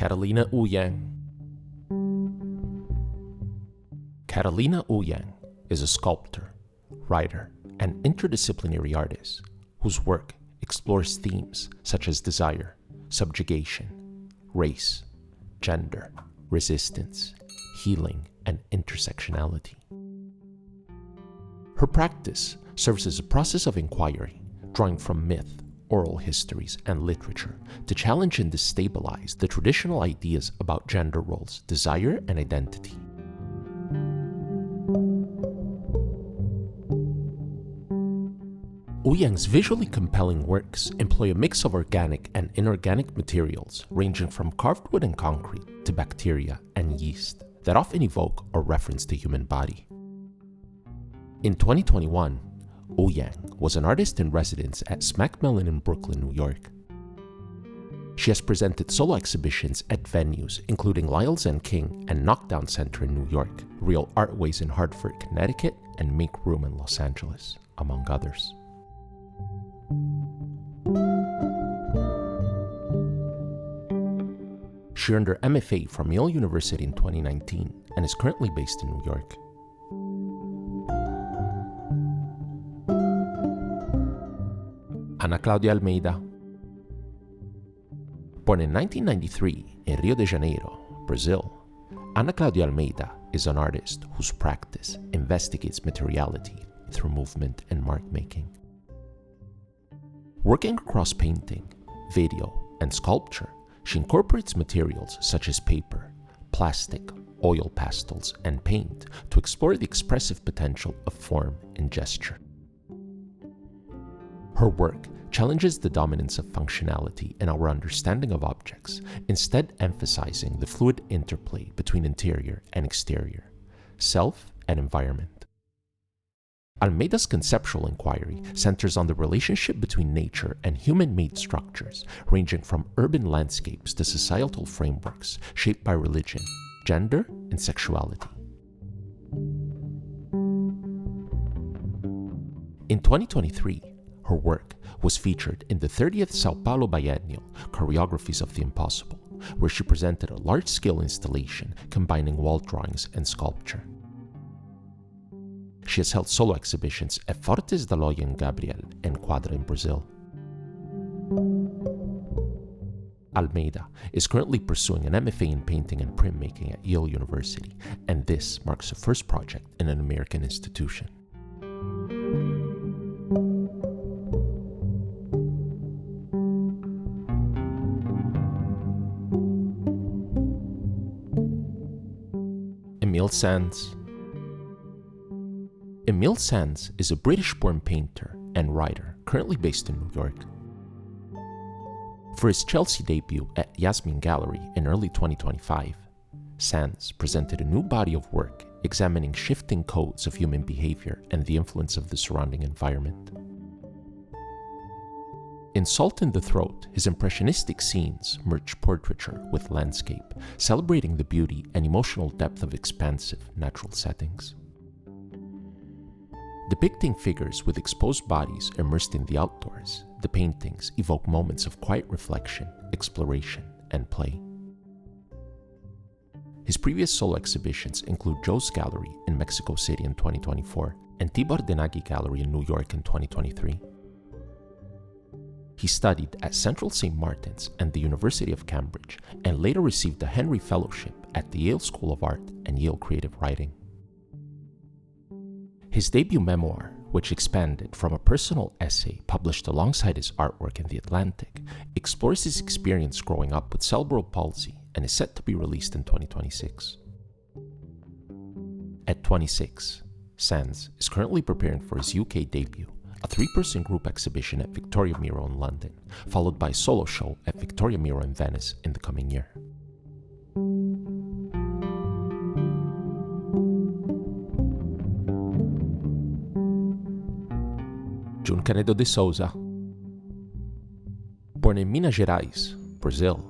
Catalina Ouyang. Catalina Ouyang is a sculptor, writer, and interdisciplinary artist whose work explores themes such as desire, subjugation, race, gender, resistance, healing, and intersectionality. Her practice serves as a process of inquiry, drawing from myth, oral histories, and literature to challenge and destabilize the traditional ideas about gender roles, desire, and identity. Ouyang's visually compelling works employ a mix of organic and inorganic materials ranging from carved wood and concrete to bacteria and yeast that often evoke or reference the human body. In 2021, Ouyang was an artist in residence at Smack Mellon in Brooklyn, New York. She has presented solo exhibitions at venues including Lyle's and King and Knockdown Center in New York, Real Artways in Hartford, Connecticut, and Make Room in Los Angeles, among others. She earned her MFA from Yale University in 2019 and is currently based in New York. Cláudia Almeida. Born in 1993 in Rio de Janeiro, Brazil, Cláudia Almeida is an artist whose practice investigates materiality through movement and mark making. Working across painting, video, and sculpture, she incorporates materials such as paper, plastic, oil pastels, and paint to explore the expressive potential of form and gesture. Her work challenges the dominance of functionality in our understanding of objects, instead emphasizing the fluid interplay between interior and exterior, self and environment. Almeida's conceptual inquiry centers on the relationship between nature and human-made structures, ranging from urban landscapes to societal frameworks shaped by religion, gender, and sexuality. In 2023, her work was featured in the 30th Sao Paulo Biennial Choreographies of the Impossible, where she presented a large-scale installation combining wall drawings and sculpture. She has held solo exhibitions at Fortes da Loja in Gabriel and Quadra in Brazil. Almeida is currently pursuing an MFA in painting and printmaking at Yale University, and this marks her first project in an American institution. Emil Sands. Emil Sands is a British-born painter and writer currently based in New York. For his Chelsea debut at Yasmin Gallery in early 2025, Sands presented a new body of work examining shifting codes of human behavior and the influence of the surrounding environment. In Salt in the Throat, his impressionistic scenes merge portraiture with landscape, celebrating the beauty and emotional depth of expansive natural settings. Depicting figures with exposed bodies immersed in the outdoors, the paintings evoke moments of quiet reflection, exploration, and play. His previous solo exhibitions include Joe's Gallery in Mexico City in 2024 and Tibor Denagi Gallery in New York in 2023. He studied at Central St. Martin's and the University of Cambridge and later received a Henry Fellowship at the Yale School of Art and Yale Creative Writing. His debut memoir, which expanded from a personal essay published alongside his artwork in The Atlantic, explores his experience growing up with cerebral palsy and is set to be released in 2026. At 26, Sands is currently preparing for his UK debut, a 3-person group exhibition at Victoria Miro in London, followed by a solo show at Victoria Miro in Venice in the coming year. Canedo de Souza. Born in Minas Gerais, Brazil,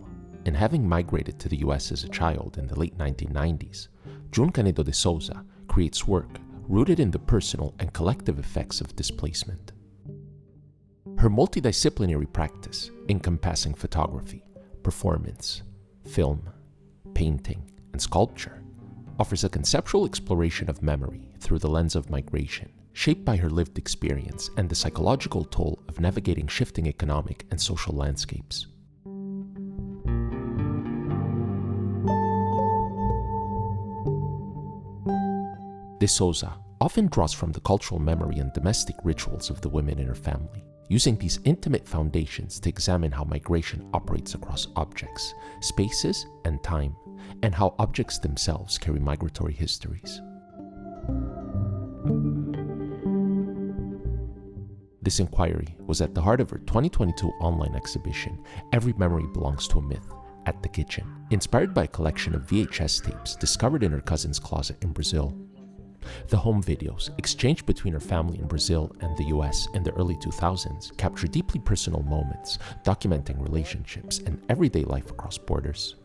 and having migrated to the US as a child in the late 1990s, Canedo de Souza creates work rooted in the personal and collective effects of displacement. Her multidisciplinary practice, encompassing photography, performance, film, painting, and sculpture, offers a conceptual exploration of memory through the lens of migration, shaped by her lived experience and the psychological toll of navigating shifting economic and social landscapes. De Souza often draws from the cultural memory and domestic rituals of the women in her family, using these intimate foundations to examine how migration operates across objects, spaces, and time, and how objects themselves carry migratory histories. This inquiry was at the heart of her 2022 online exhibition, Every Memory Belongs to a Myth, at the Kitchen, inspired by a collection of VHS tapes discovered in her cousin's closet in Brazil. The home videos, exchanged between her family in Brazil and the US in the early 2000s, capture deeply personal moments, documenting relationships and everyday life across borders.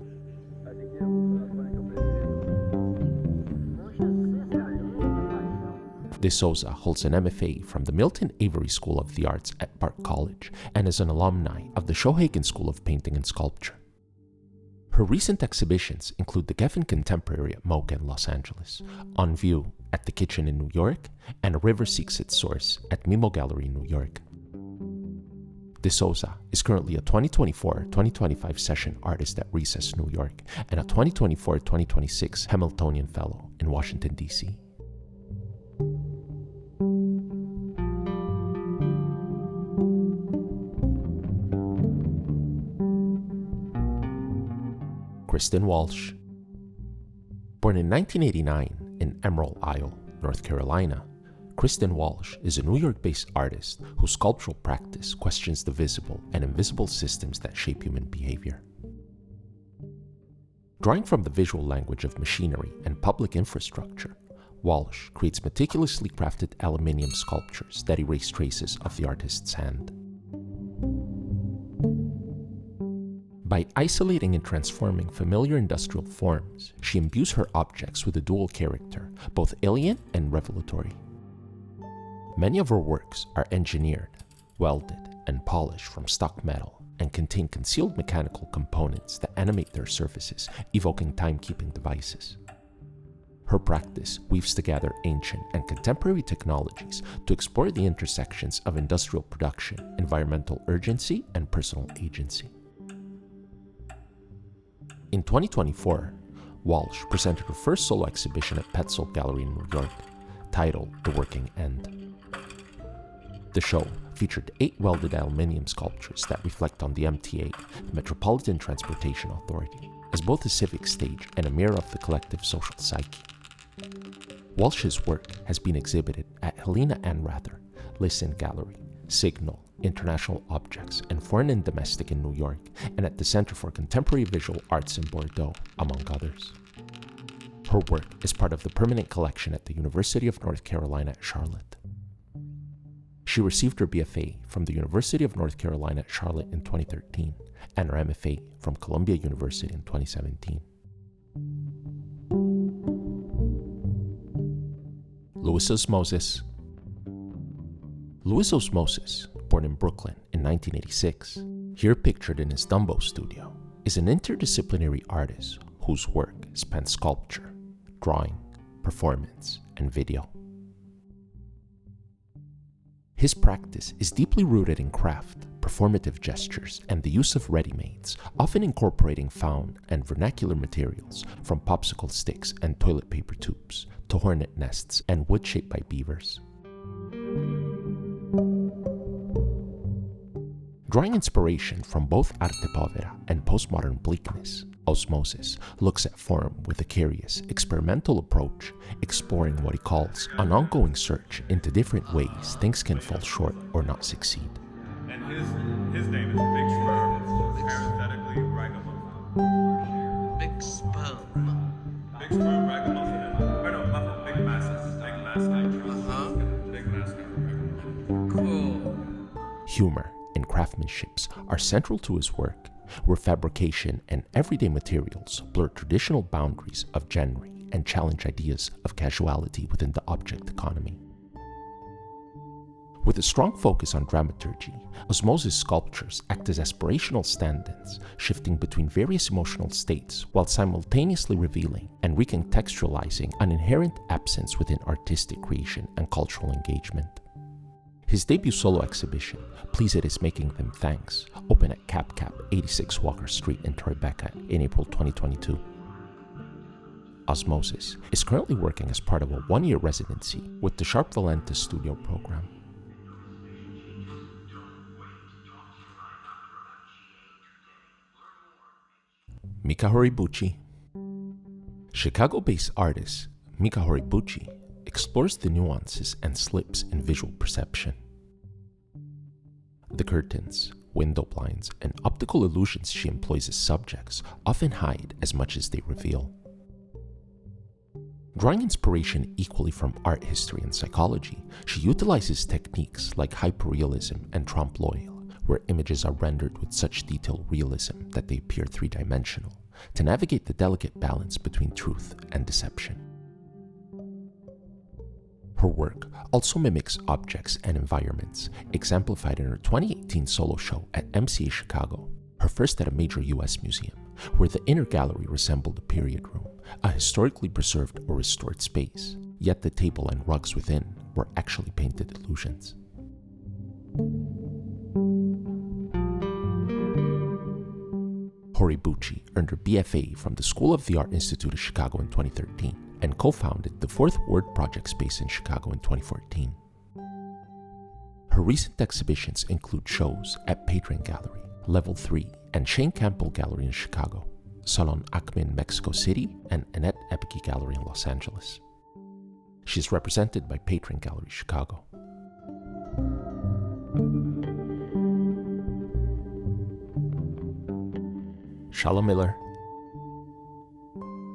De Souza holds an MFA from the Milton Avery School of the Arts at Bard College and is an alumni of the Shohagen School of Painting and Sculpture. Her recent exhibitions include the Geffen Contemporary at MoCA in Los Angeles, On View at the Kitchen in New York, and A River Seeks Its Source at Mimo Gallery in New York. De Souza is currently a 2024-2025 Session Artist at Recess, New York, and a 2024-2026 Hamiltonian Fellow in Washington, D.C. Kristin Walsh. Born in 1989 in Emerald Isle, North Carolina, Kristin Walsh is a New York-based artist whose sculptural practice questions the visible and invisible systems that shape human behavior. Drawing from the visual language of machinery and public infrastructure, Walsh creates meticulously crafted aluminium sculptures that erase traces of the artist's hand. By isolating and transforming familiar industrial forms, she imbues her objects with a dual character, both alien and revelatory. Many of her works are engineered, welded, and polished from stock metal and contain concealed mechanical components that animate their surfaces, evoking timekeeping devices. Her practice weaves together ancient and contemporary technologies to explore the intersections of industrial production, environmental urgency, and personal agency. In 2024, Walsh presented her first solo exhibition at Petzold Gallery in New York, titled The Working End. The show featured 8 welded aluminium sculptures that reflect on the MTA, the Metropolitan Transportation Authority, as both a civic stage and a mirror of the collective social psyche. Walsh's work has been exhibited at Helena Anrather, Listen Gallery, Signal, International Objects, and Foreign and Domestic in New York, and at the Center for Contemporary Visual Arts in Bordeaux, among others. Her work is part of the permanent collection at the University of North Carolina at Charlotte. She received her BFA from the University of North Carolina at Charlotte in 2013, and her MFA from Columbia University in 2017. Louis Osmosis. Louis Osmosis, born in Brooklyn in 1986, here pictured in his Dumbo studio, is an interdisciplinary artist whose work spans sculpture, drawing, performance, and video. His practice is deeply rooted in craft, performative gestures, and the use of ready-mades, often incorporating found and vernacular materials from popsicle sticks and toilet paper tubes to hornet nests and wood shaped by beavers. Drawing inspiration from both arte povera and postmodern bleakness, Osmosis looks at form with a curious, experimental approach, exploring what he calls an ongoing search into different ways things can fall short or not succeed. And his name is Big Sperm, parenthetically ragamuffin. Big Sperm. Big Sperm, ragamuffin, or no, muffin, big massive, big mascot. Cool. Humor and craftsmanships are central to his work, where fabrication and everyday materials blur traditional boundaries of genre and challenge ideas of casuality within the object economy. With a strong focus on dramaturgy, Osmosis sculptures act as aspirational stand-ins, shifting between various emotional states while simultaneously revealing and recontextualizing an inherent absence within artistic creation and cultural engagement. His debut solo exhibition, Please It Is Making Them Thanks, opened at Cap 86 Walker Street in Tribeca in April 2022. Osmosis is currently working as part of a one-year residency with the Sharp Valenta Studio program. Mika Horibuchi. Chicago-based artist Mika Horibuchi explores the nuances and slips in visual perception. The curtains, window blinds, and optical illusions she employs as subjects often hide as much as they reveal. Drawing inspiration equally from art history and psychology, she utilizes techniques like hyperrealism and trompe-l'oeil, where images are rendered with such detailed realism that they appear three-dimensional, to navigate the delicate balance between truth and deception. Her work also mimics objects and environments, exemplified in her 2018 solo show at MCA Chicago, her first at a major US museum, where the inner gallery resembled a period room, a historically preserved or restored space, yet the table and rugs within were actually painted illusions. Horibuchi earned her BFA from the School of the Art Institute of Chicago in 2013 and co-founded the Fourth Word Project Space in Chicago in 2014. Her recent exhibitions include shows at Patron Gallery, Level 3, and Shane Campbell Gallery in Chicago, Salon Acme in Mexico City, and Annette Ebke Gallery in Los Angeles. She is represented by Patron Gallery Chicago. Shala Miller.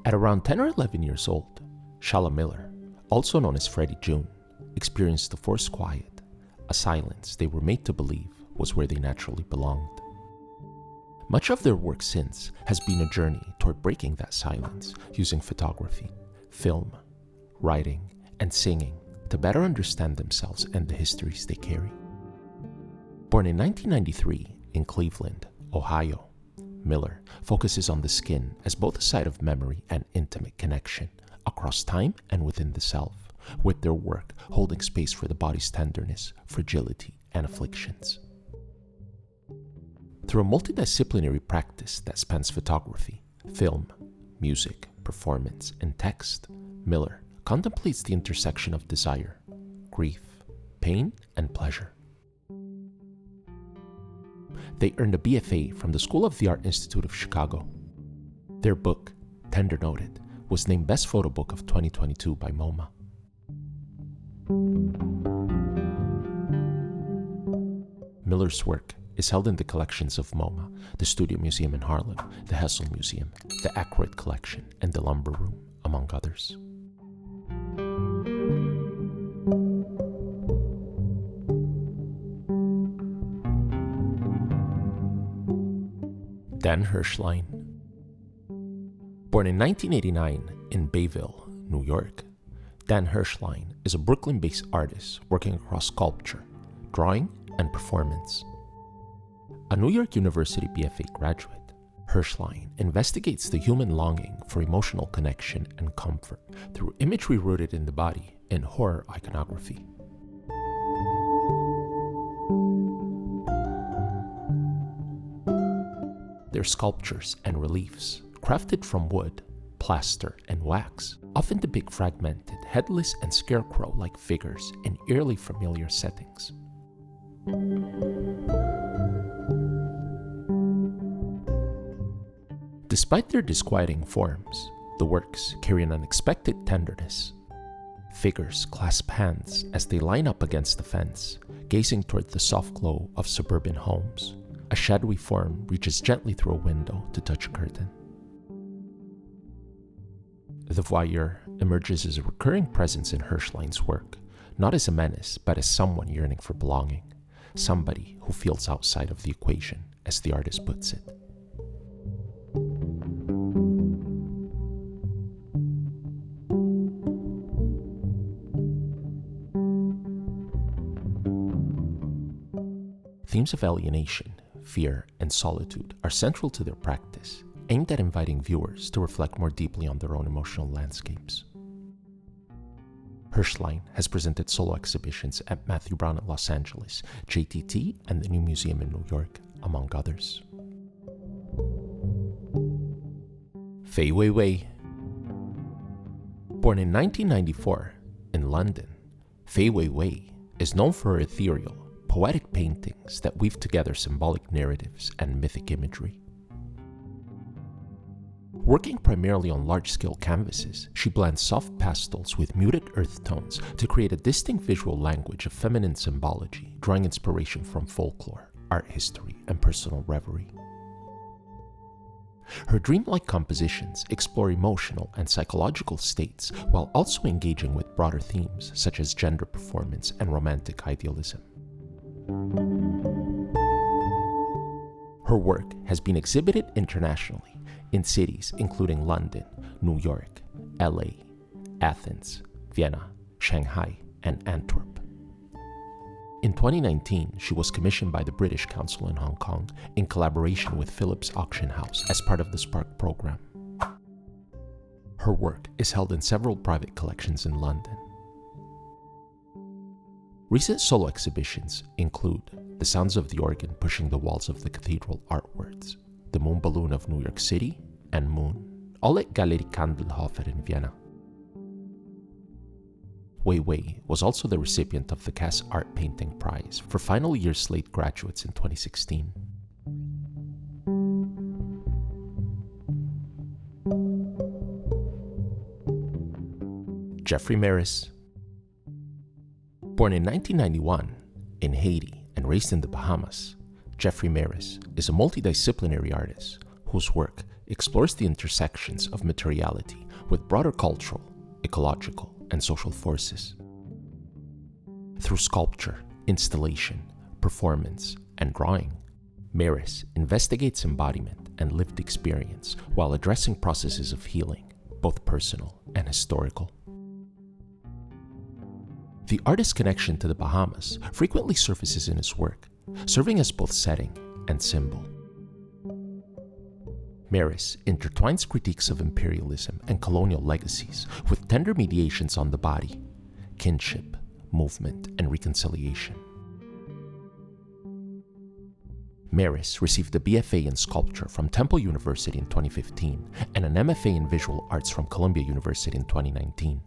At around 10 or 11 years old, Shala Miller, also known as Freddie June, experienced a forced quiet, a silence they were made to believe was where they naturally belonged. Much of their work since has been a journey toward breaking that silence using photography, film, writing, and singing to better understand themselves and the histories they carry. Born in 1993 in Cleveland, Ohio, Miller focuses on the skin as both a site of memory and intimate connection across time and within the self, with their work holding space for the body's tenderness, fragility, and afflictions. Through a multidisciplinary practice that spans photography, film, music, performance, and text, Miller contemplates the intersection of desire, grief, pain, and pleasure. They earned a BFA from the School of the Art Institute of Chicago. Their book, Tender Noted, was named Best Photo Book of 2022 by MoMA. Miller's work is held in the collections of MoMA, the Studio Museum in Harlem, the Hessel Museum, the Ackroyd Collection, and the Lumber Room, among others. Dan Herschlein. Born in 1989 in Bayville, New York, Dan Herschlein is a Brooklyn-based artist working across sculpture, drawing, and performance. A New York University BFA graduate, Herschlein investigates the human longing for emotional connection and comfort through imagery rooted in the body and horror iconography. Their sculptures and reliefs, crafted from wood, plaster, and wax, often depict fragmented, headless, and scarecrow-like figures in eerily familiar settings. Despite their disquieting forms, the works carry an unexpected tenderness. Figures clasp hands as they line up against the fence, gazing toward the soft glow of suburban homes. A shadowy form reaches gently through a window to touch a curtain. The voyeur emerges as a recurring presence in Herschlein's work, not as a menace, but as someone yearning for belonging, somebody who feels outside of the equation, as the artist puts it. themes of alienation, fear, and solitude are central to their practice, aimed at inviting viewers to reflect more deeply on their own emotional landscapes. Herschlein has presented solo exhibitions at Matthew Brown in Los Angeles, JTT, and the New Museum in New York, among others. Faye Wei Wei. Born in 1994 in London, Faye Wei Wei is known for her ethereal, poetic paintings that weave together symbolic narratives and mythic imagery. Working primarily on large-scale canvases, she blends soft pastels with muted earth tones to create a distinct visual language of feminine symbology, drawing inspiration from folklore, art history, and personal reverie. Her dreamlike compositions explore emotional and psychological states while also engaging with broader themes such as gender performance and romantic idealism. Her work has been exhibited internationally in cities including London, New York, LA, Athens, Vienna, Shanghai, and Antwerp. In 2019, she was commissioned by the British Council in Hong Kong in collaboration with Phillips Auction House as part of the Spark program. Her work is held in several private collections in London. Recent solo exhibitions include The Sounds of the Organ Pushing the Walls of the Cathedral Artworks, The Moon Balloon of New York City, and Moon, all at Galerie Kandelhofer in Vienna. Wei Wei was also the recipient of the Cass Art Painting Prize for final year Slate graduates in 2016. Jeffrey Meris. Born in 1991 in Haiti and raised in the Bahamas, Jeffrey Meris is a multidisciplinary artist whose work explores the intersections of materiality with broader cultural, ecological, and social forces. Through sculpture, installation, performance, and drawing, Meris investigates embodiment and lived experience while addressing processes of healing, both personal and historical. The artist's connection to the Bahamas frequently surfaces in his work, serving as both setting and symbol. Meris intertwines critiques of imperialism and colonial legacies with tender mediations on the body, kinship, movement, and reconciliation. Meris received a BFA in sculpture from Temple University in 2015 and an MFA in visual arts from Columbia University in 2019.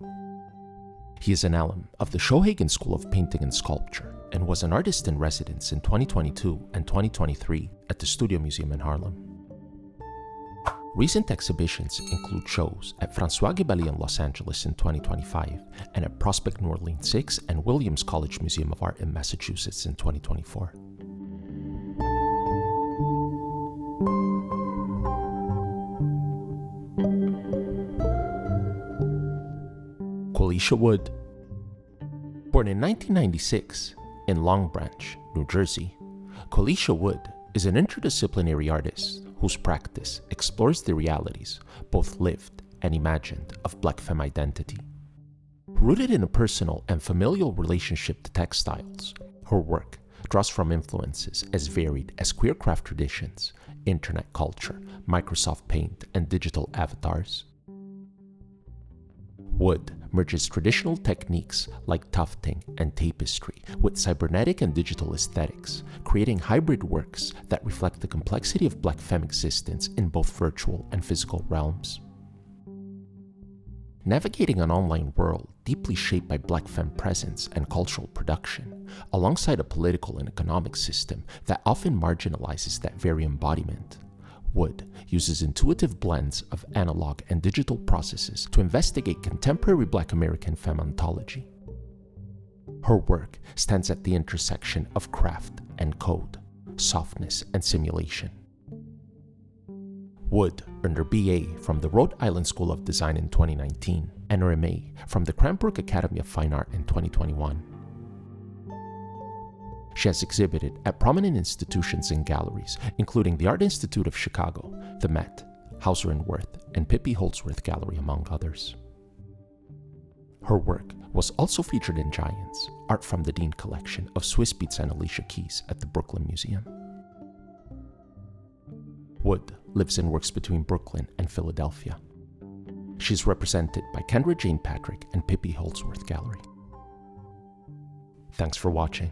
He is an alum of the Shohagen School of Painting and Sculpture and was an artist in residence in 2022 and 2023 at the Studio Museum in Harlem. Recent exhibitions include shows at François Gabelli in Los Angeles in 2025 and at Prospect New Orleans 6 and Williams College Museum of Art in Massachusetts in 2024. Qualeasha Wood. Born in 1996 in Long Branch, New Jersey, Qualeasha Wood is an interdisciplinary artist whose practice explores the realities, both lived and imagined, of Black femme identity. Rooted in a personal and familial relationship to textiles, her work draws from influences as varied as queer craft traditions, internet culture, Microsoft Paint, and digital avatars. Wood merges traditional techniques like tufting and tapestry with cybernetic and digital aesthetics, creating hybrid works that reflect the complexity of Black femme existence in both virtual and physical realms. Navigating an online world deeply shaped by Black femme presence and cultural production, alongside a political and economic system that often marginalizes that very embodiment, Wood uses intuitive blends of analog and digital processes to investigate contemporary Black American femme ontology. Her work stands at the intersection of craft and code, softness and simulation. Wood earned her BA from the Rhode Island School of Design in 2019 and her MA from the Cranbrook Academy of Fine Art in 2021. She has exhibited at prominent institutions and galleries, including the Art Institute of Chicago, the Met, Hauser & Wirth, and Pippi Holdsworth Gallery, among others. Her work was also featured in Giants, art from the Dean collection of Swiss beats and Alicia Keys at the Brooklyn Museum. Wood lives and works between Brooklyn and Philadelphia. She is represented by Kendra Jane Patrick and Pippi Holdsworth Gallery. Thanks for watching.